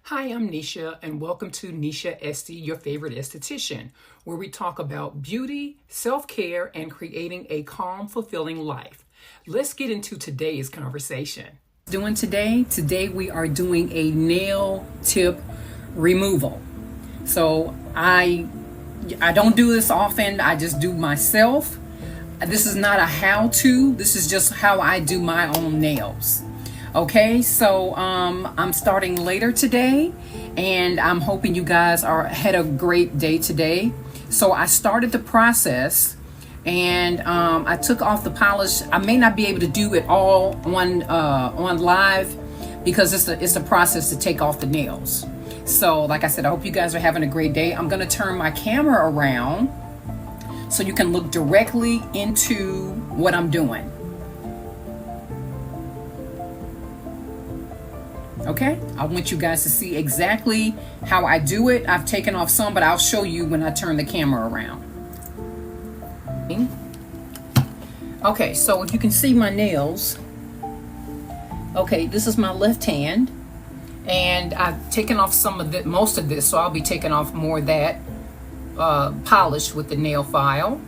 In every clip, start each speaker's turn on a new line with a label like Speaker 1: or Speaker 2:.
Speaker 1: Hi, I'm Nisha, and welcome to Nisha Esty, Your Favorite Esthetician, where we talk about beauty, self-care, and creating a calm, fulfilling life. Let's get into today's conversation. Today we are doing a nail tip removal. So I don't do this often. I just do myself. This is not a how-to. This is just how I do my own nails. Okay, so I'm starting later today, and I'm hoping you guys had a great day today. So I started the process, and I took off the polish. I may not be able to do it all on live because it's a process to take off the nails. So like I said, I hope you guys are having a great day. I'm gonna turn my camera around so you can look directly into what I'm doing. Okay, I want you guys to see exactly how I do it. I've taken off some, but I'll show you when I turn the camera around. Okay, so if you can see my nails, okay, this is my left hand, and I've taken off most of this, so I'll be taking off more of that polish with the nail file.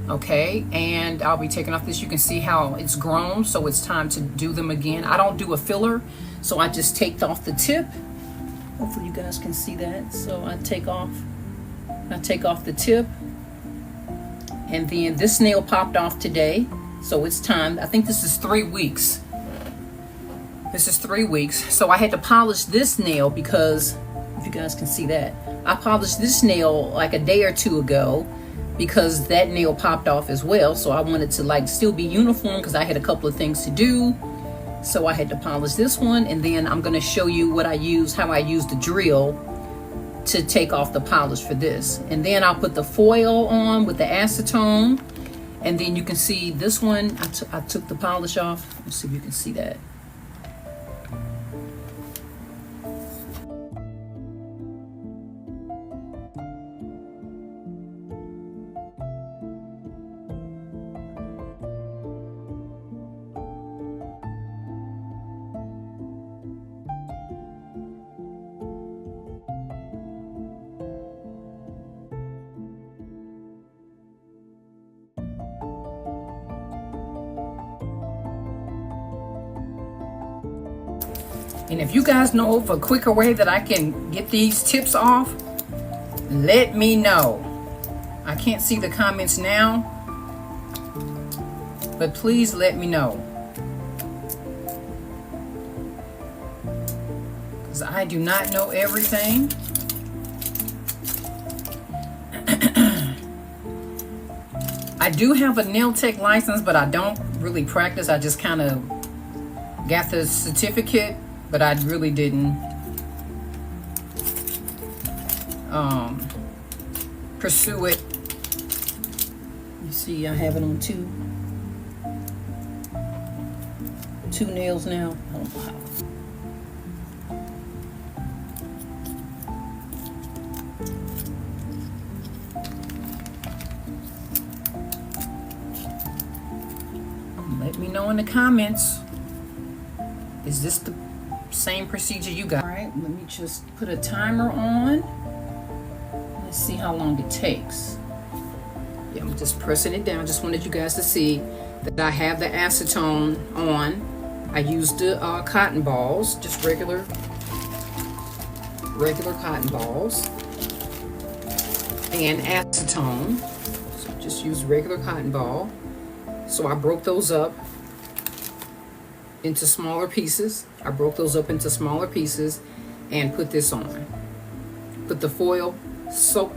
Speaker 1: Okay, and I'll be taking off this. You can see how it's grown, so it's time to do them again. I don't do a filler, so I just take off the tip. Hopefully you guys can see that. So I take off the tip, and then this nail popped off today, so it's time. I think this is 3 weeks. This is 3 weeks. So I had to polish this nail because, if you guys can see that, I polished this nail like a day or two ago, because that nail popped off as well. So I wanted to still be uniform because I had a couple of things to do. So I had to polish this one, and then I'm gonna show you how I use the drill to take off the polish for this. And then I'll put the foil on with the acetone, and then you can see this one, I took the polish off. Let's see if you can see that. And if you guys know of a quicker way that I can get these tips off, let me know. I can't see the comments now, but please let me know, because I do not know everything. I do have a nail tech license, but I don't really practice. I just kind of got the certificate, but I really didn't pursue it. You see, I have it on two nails now. Oh, wow. Let me know in the comments. Is this the same procedure you got? All right, let me just put a timer on. Let's see how long it takes. Yeah, I'm just pressing it down. Just wanted you guys to see that I have the acetone on. I used the cotton balls, just regular cotton balls, and acetone. So just use regular cotton ball. So I broke those up into smaller pieces. I broke those up into smaller pieces and put this on. Put the foil, soak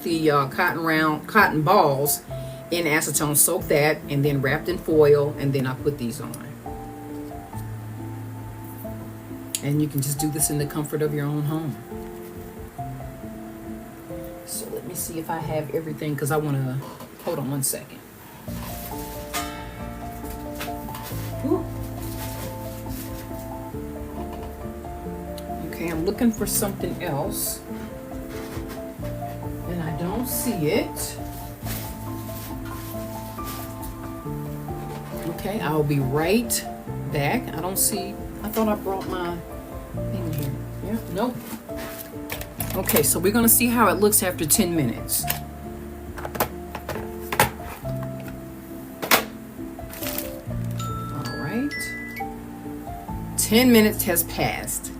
Speaker 1: the cotton balls in acetone, soak that, and then wrapped in foil, and then I put these on. And you can just do this in the comfort of your own home. So let me see if I have everything, because I want to, hold on one second. Ooh. Okay, I'm looking for something else, and I don't see it. Okay, I'll be right back. I don't see, I thought I brought my thing here. Nope. Okay, so we're gonna see how it looks after 10 minutes. All right. 10 minutes has passed.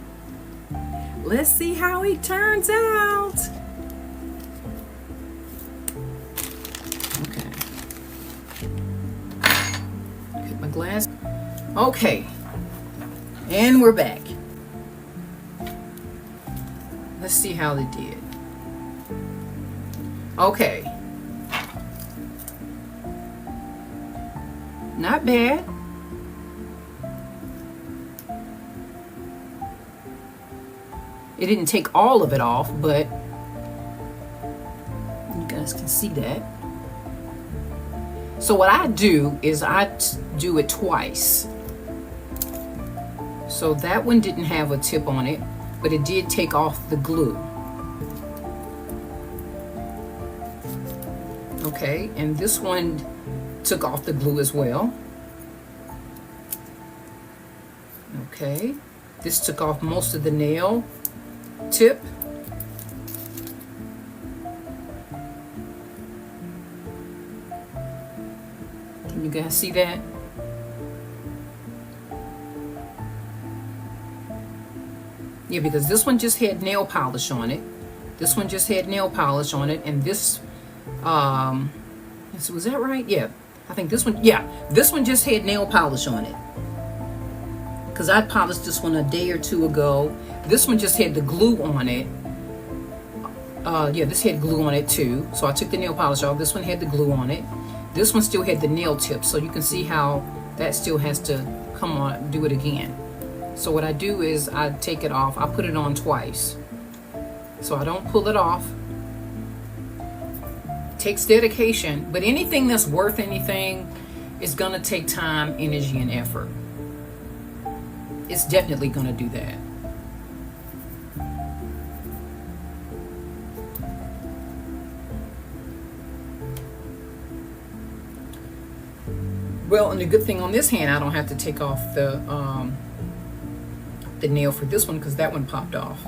Speaker 1: Let's see how it turns out. Okay. Get my glass. Okay. And we're back. Let's see how they did. Okay. Not bad. It didn't take all of it off, but you guys can see that. So what I do is I do it twice. So that one didn't have a tip on it, but it did take off the glue. Okay, and this one took off the glue as well. Okay, this took off most of the nail tip. Can you guys see that? Yeah, because this one just had nail polish on it. This one just had nail polish on it, and this, was that right? Yeah, I think this one, yeah, this one just had nail polish on it. Because I polished this one a day or two ago. This one just had the glue on it. Yeah, this had glue on it too. So I took the nail polish off. This one had the glue on it. This one still had the nail tip. So you can see how that still has to come on, do it again. So what I do is I take it off. I put it on twice. So I don't pull it off. Takes dedication, but anything that's worth anything is gonna take time, energy, and effort. It's definitely gonna do that. Well, and the good thing on this hand, I don't have to take off the nail for this one because that one popped off.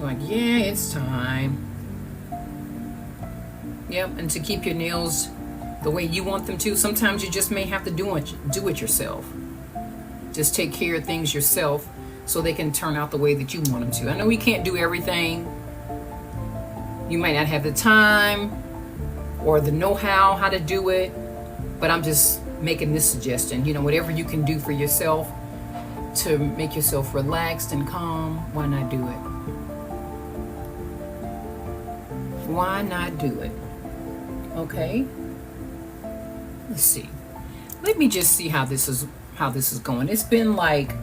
Speaker 1: Like, yeah, it's time. Yep, and to keep your nails the way you want them to, sometimes you just may have to do it yourself. Just take care of things yourself so they can turn out the way that you want them to. I know we can't do everything. You might not have the time or the know-how how to do it, but I'm just making this suggestion. You know, whatever you can do for yourself to make yourself relaxed and calm, why not do it? Why not do it? Okay. Let's see. Let me just see how this is going. It's been like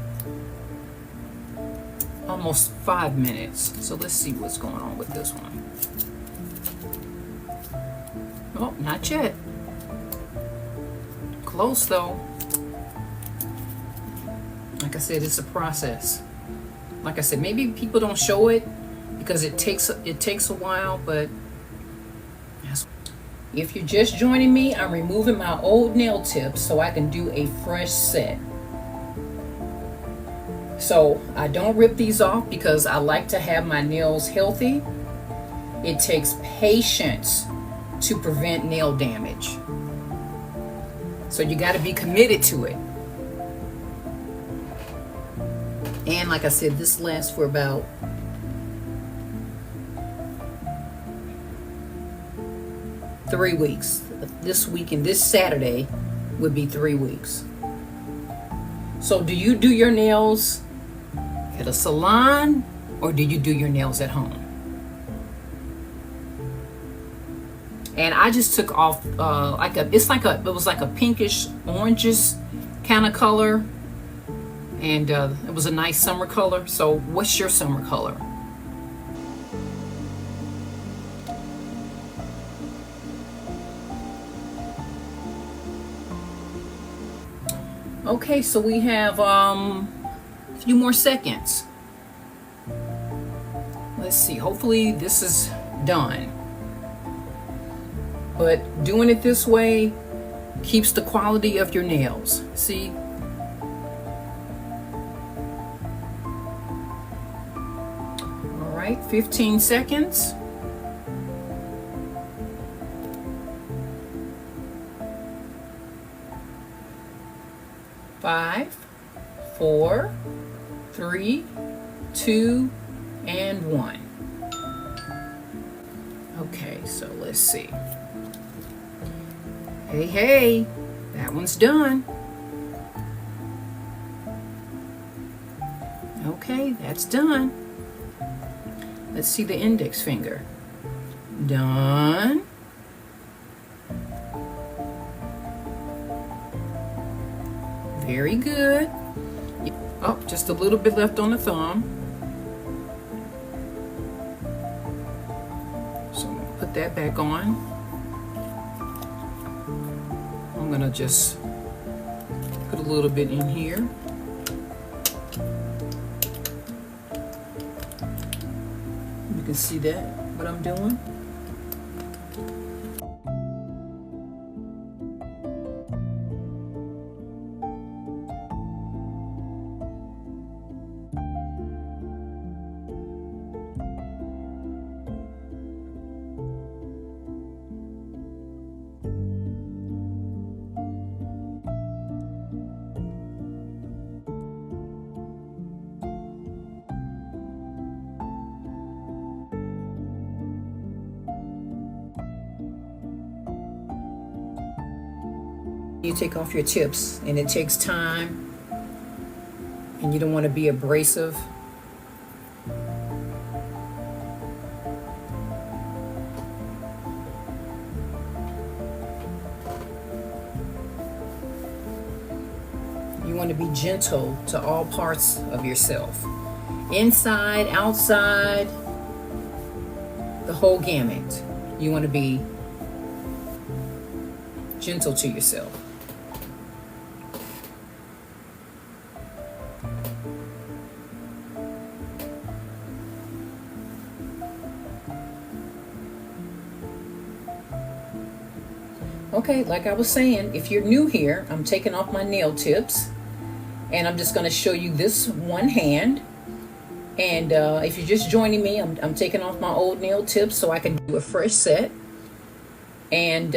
Speaker 1: almost 5 minutes. So let's see what's going on with this one. Oh, not yet. Close though. Like I said, it's a process. Like I said, maybe people don't show it because it takes a while, but if you're just joining me, I'm removing my old nail tips so I can do a fresh set. So I don't rip these off because I like to have my nails healthy. It takes patience to prevent nail damage. So you got to be committed to it. And like I said, this lasts for about 3 weeks. This week and this Saturday would be 3 weeks. So do you do your nails at a salon or do you do your nails at home? And I just took off it was like a pinkish orangish kind of color, and it was a nice summer color. So what's your summer color? Okay, so we have a few more seconds. Let's see, hopefully this is done. But doing it this way keeps the quality of your nails. See? right, 15 seconds. Five, 4, 3, 2, and 1. Okay, so let's see. Hey, that one's done. Okay, that's done. Let's see the index finger. Done. Very good. Oh, just a little bit left on the thumb. So I'm gonna put that back on. I'm gonna just put a little bit in here. You can see that, what I'm doing. You take off your tips, and it takes time, and you don't want to be abrasive. You want to be gentle to all parts of yourself. Inside, outside, the whole gamut. You want to be gentle to yourself. Okay, like I was saying, if you're new here, I'm taking off my nail tips, and I'm just going to show you this one hand. And if you're just joining me, I'm taking off my old nail tips so I can do a fresh set. And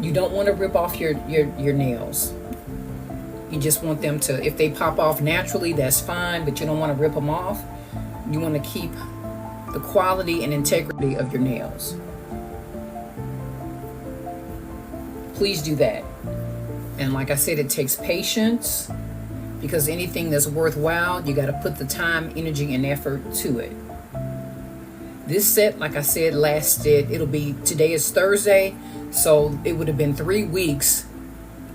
Speaker 1: you don't want to rip off your nails. You just want them to, if they pop off naturally, that's fine, but you don't want to rip them off. You want to keep the quality and integrity of your nails. Please do that. And like I said, it takes patience, because anything that's worthwhile, you got to put the time, energy, and effort to it. This set, like I said, lasted, today is Thursday, so it would have been 3 weeks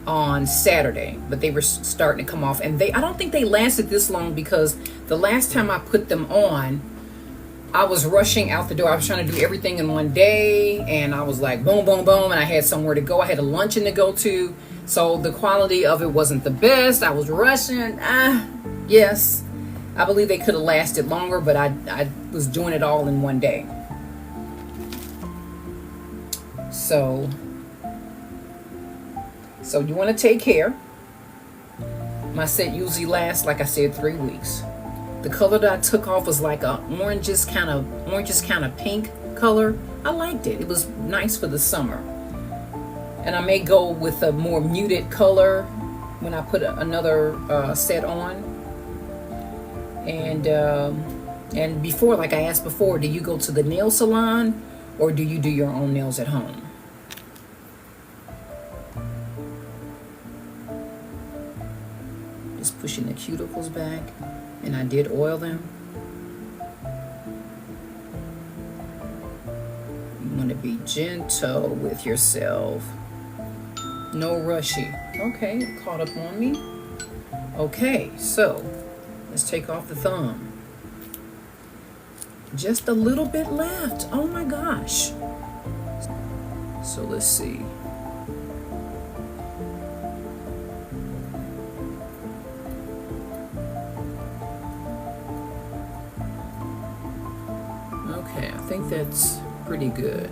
Speaker 1: on Saturday, but they were starting to come off. And I don't think they lasted this long, because the last time I put them on, I was rushing out the door. I was trying to do everything in one day, and I was like boom, boom, boom, and I had somewhere to go. I had a luncheon to go to, so the quality of it wasn't the best. I was rushing. Yes, I believe they could have lasted longer, but I was doing it all in one day. So you want to take care. My set usually lasts, like I said, 3 weeks. The color that I took off was like a oranges kind of pink color. I liked it. It was nice for the summer. And I may go with a more muted color when I put another set on. And before, like I asked before, do you go to the nail salon or do you do your own nails at home? Just pushing the cuticles back. And I did oil them. You want to be gentle with yourself. No rushy. Okay, it caught up on me. Okay, so let's take off the thumb. Just a little bit left. Oh my gosh. So let's see. Okay, I think that's pretty good.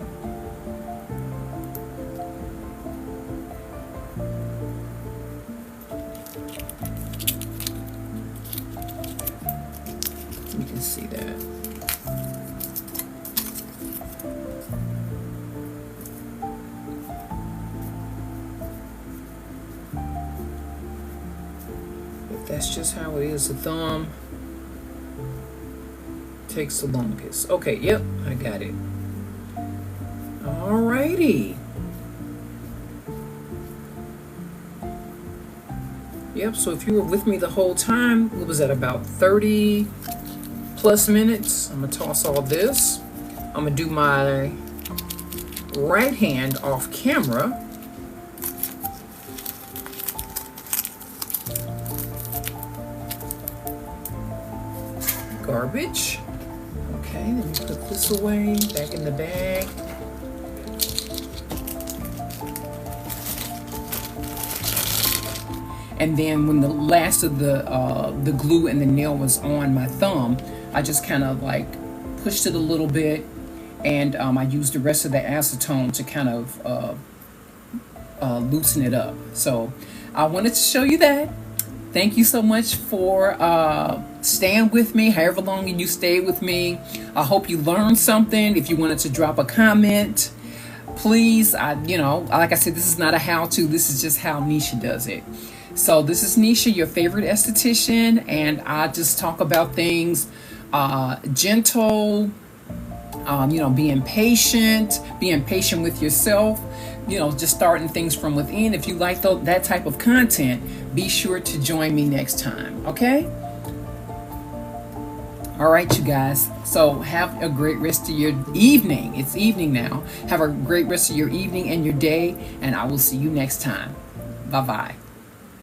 Speaker 1: see that. If that's just how it is, the thumb takes the longest. Okay, yep, I got it. Alrighty. Yep, so if you were with me the whole time, what was that, about 30 plus minutes? I'm gonna toss all this. I'm gonna do my right hand off camera. Garbage. Okay, let me put this away, back in the bag. And then when the last of the glue and the nail was on my thumb, I just kind of like pushed it a little bit, and I used the rest of the acetone to kind of loosen it up. So I wanted to show you that. Thank you so much for staying with me, however long you stayed with me. I hope you learned something. If you wanted to drop a comment, please, like I said, this is not a how-to. This is just how Nisha does it. So this is Nisha, your favorite esthetician, and I just talk about things gentle, being patient with yourself, just starting things from within. If you like that type of content, be sure to join me next time, okay? All right, you guys. So have a great rest of your evening. It's evening now. Have a great rest of your evening and your day, and I will see you next time. Bye-bye.